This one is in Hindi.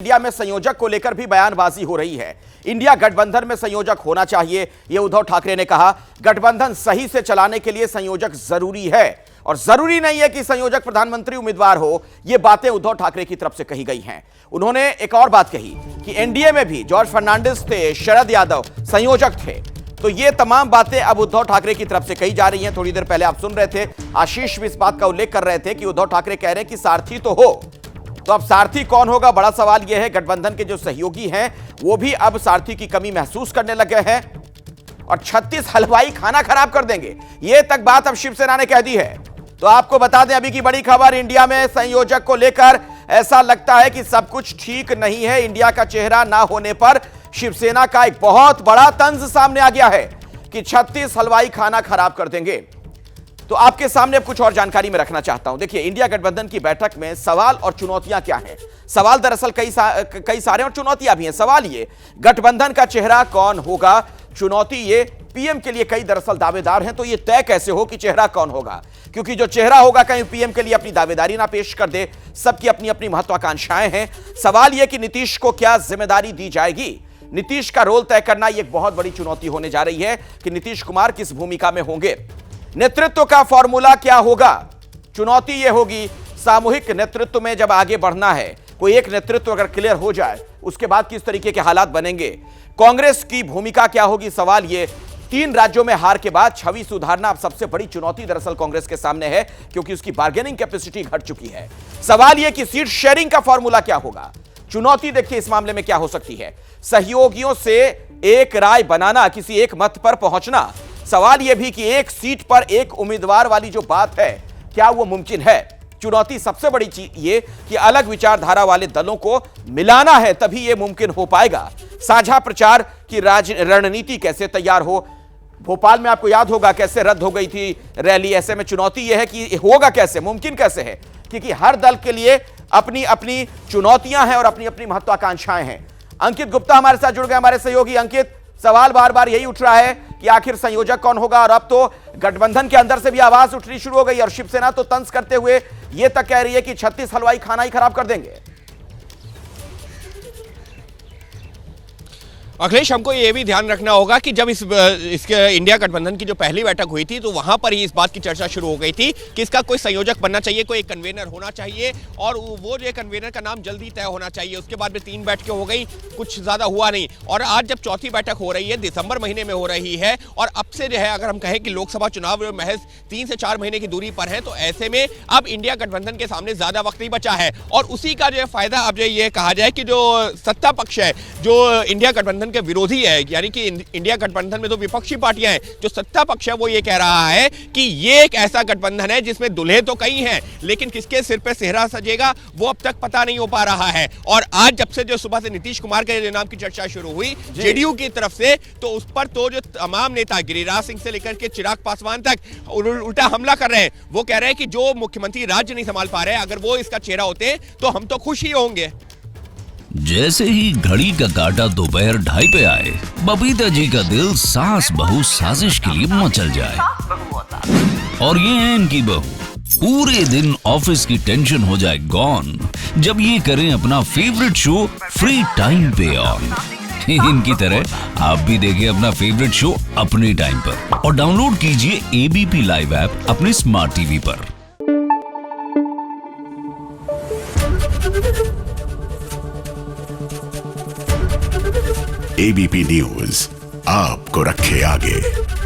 इंडिया में संयोजक को लेकर भी बयानबाजी हो रही है। इंडिया गठबंधन में संयोजक होना चाहिए, यह उद्धव ठाकरे ने कहा। गठबंधन सही से चलाने के लिए संयोजक जरूरी है और जरूरी नहीं है कि संयोजक प्रधानमंत्री उम्मीदवार हो। यह बातें उद्धव ठाकरे की तरफ से कही गई हैं। उन्होंने एक और बात कही कि एनडीए में भी जॉर्ज फर्नांडिस थे, शरद यादव संयोजक थे। तो ये तमाम बातें अब उद्धव ठाकरे की तरफ से कही जा रही हैं। थोड़ी देर पहले आप सुन रहे थे, आशीष भी इस बात का उल्लेख कर रहे थे कि उद्धव ठाकरे कह रहे हैं कि सारथी तो हो। तो अब सारथी कौन होगा, बड़ा सवाल यह है। गठबंधन के जो सहयोगी हैं वो भी अब सारथी की कमी महसूस करने लगे हैं और 36 हलवाई खाना खराब कर देंगे, यह तक बात अब शिवसेना ने कह दी है। तो आपको बता दें अभी की बड़ी खबर, इंडिया में संयोजक को लेकर ऐसा लगता है कि सब कुछ ठीक नहीं है। इंडिया का चेहरा ना होने पर शिवसेना का एक बहुत बड़ा तंज सामने आ गया है कि 36 हलवाई खाना खराब कर देंगे। तो आपके सामने अब कुछ और जानकारी में रखना चाहता हूं। देखिए, इंडिया गठबंधन की बैठक में सवाल और चुनौतियां क्या हैं। सवाल दरअसल कई सारे और चुनौतियां भी हैं। सवाल ये, गठबंधन का चेहरा कौन होगा। चुनौती ये, पीएम के लिए कई दरअसल दावेदार हैं, तो ये तय कैसे हो कि चेहरा कौन होगा, क्योंकि जो चेहरा होगा कहीं पीएम के लिए अपनी दावेदारी ना पेश कर दे। सबकी अपनी अपनी महत्वाकांक्षाएं हैं। सवाल यह कि नीतीश को क्या जिम्मेदारी दी जाएगी। नीतीश का रोल तय करना यह एक बहुत बड़ी चुनौती होने जा रही है कि नीतीश कुमार किस भूमिका में होंगे। नेतृत्व का फॉर्मूला क्या होगा। चुनौती यह होगी, सामूहिक नेतृत्व में जब आगे बढ़ना है, कोई एक नेतृत्व अगर क्लियर हो जाए, उसके बाद किस तरीके के हालात बनेंगे। कांग्रेस की भूमिका क्या होगी। सवाल यह, 3 राज्यों में हार के बाद छवि सुधारना अब सबसे बड़ी चुनौती दरअसल कांग्रेस के सामने है, क्योंकि उसकी बार्गेनिंग कैपेसिटी घट चुकी है। सवाल यह कि सीट शेयरिंग का फॉर्मूला क्या होगा। चुनौती देखिए इस मामले में क्या हो सकती है। सहयोगियों से एक राय बनाना, किसी एक मत पर पहुंचना। सवाल यह भी कि एक सीट पर एक उम्मीदवार वाली जो बात है, क्या वो मुमकिन है। चुनौती सबसे बड़ी चीज ये कि अलग विचारधारा वाले दलों को मिलाना है, तभी यह मुमकिन हो पाएगा। साझा प्रचार की रणनीति कैसे तैयार हो। भोपाल में आपको याद होगा कैसे रद्द हो गई थी रैली। ऐसे में चुनौती यह है कि होगा कैसे, मुमकिन कैसे है, क्योंकि हर दल के लिए अपनी अपनी चुनौतियां हैं और अपनी अपनी महत्वाकांक्षाएं हैं। अंकित गुप्ता हमारे साथ जुड़ गए, हमारे सहयोगी। अंकित, सवाल बार बार यही उठ रहा है कि आखिर संयोजक कौन होगा, और अब तो गठबंधन के अंदर से भी आवाज उठनी शुरू हो गई और शिवसेना तो तंज करते हुए यह तक कह रही है कि 36 हलवाई खाना ही खराब कर देंगे। अखिलेश, हमको ये भी ध्यान रखना होगा कि जब इसके इंडिया गठबंधन की जो पहली बैठक हुई थी, तो वहां पर ही इस बात की चर्चा शुरू हो गई थी कि इसका कोई संयोजक बनना चाहिए, कोई एक कन्वेनर होना चाहिए और वो जो कन्वेनर का नाम जल्दी तय होना चाहिए। उसके बाद में 3 बैठकें हो गई, कुछ ज्यादा हुआ नहीं। और आज जब चौथी बैठक हो रही है, दिसंबर महीने में हो रही है, और अब से जो है अगर हम कहें कि लोकसभा चुनाव महज 3 से 4 महीने की दूरी पर है, तो ऐसे में अब इंडिया गठबंधन के सामने ज्यादा वक्त नहीं बचा है। और उसी का जो फायदा अब ये कहा जाए कि जो सत्ता पक्ष है, जो इंडिया गठबंधन के विरोधी है, यानी कि इंडिया गठबंधन में तो विपक्षी पार्टियां हैं, जो सत्ता पक्ष है वो ये कह रहा है कि ये एक ऐसा गठबंधन है जिसमें दुल्हे तो कई हैं, लेकिन किसके सिर पे सेहरा सजेगा वो अब तक पता नहीं हो पा रहा है। और आज जब से जो सुबह से नीतीश कुमार के नाम की चर्चा शुरू हुई जेडीयू की तरफ से, तो उस पर तो जो तमाम नेता गिरिराज सिंह से लेकर के चिराग पासवान तक उल्टा हमला कर रहे हैं। वो कह रहे हैं कि जो मुख्यमंत्री राज्य नहीं संभाल पा रहे, अगर वो इसका चेहरा होते तो हम तो खुश ही होंगे। जैसे ही घड़ी का काटा दोपहर 2:30 पे आए, बबीता जी का दिल सास बहू साजिश के लिए मचल जाए। और ये है इनकी बहू, पूरे दिन ऑफिस की टेंशन हो जाए गॉन जब ये करें अपना फेवरेट शो फ्री टाइम पे ऑन। इनकी तरह आप भी देखिए अपना फेवरेट शो अपने टाइम पर और डाउनलोड कीजिए एबीपी लाइव ऐप अपने स्मार्ट टीवी पर। एबीपी न्यूज आपको रखे आगे।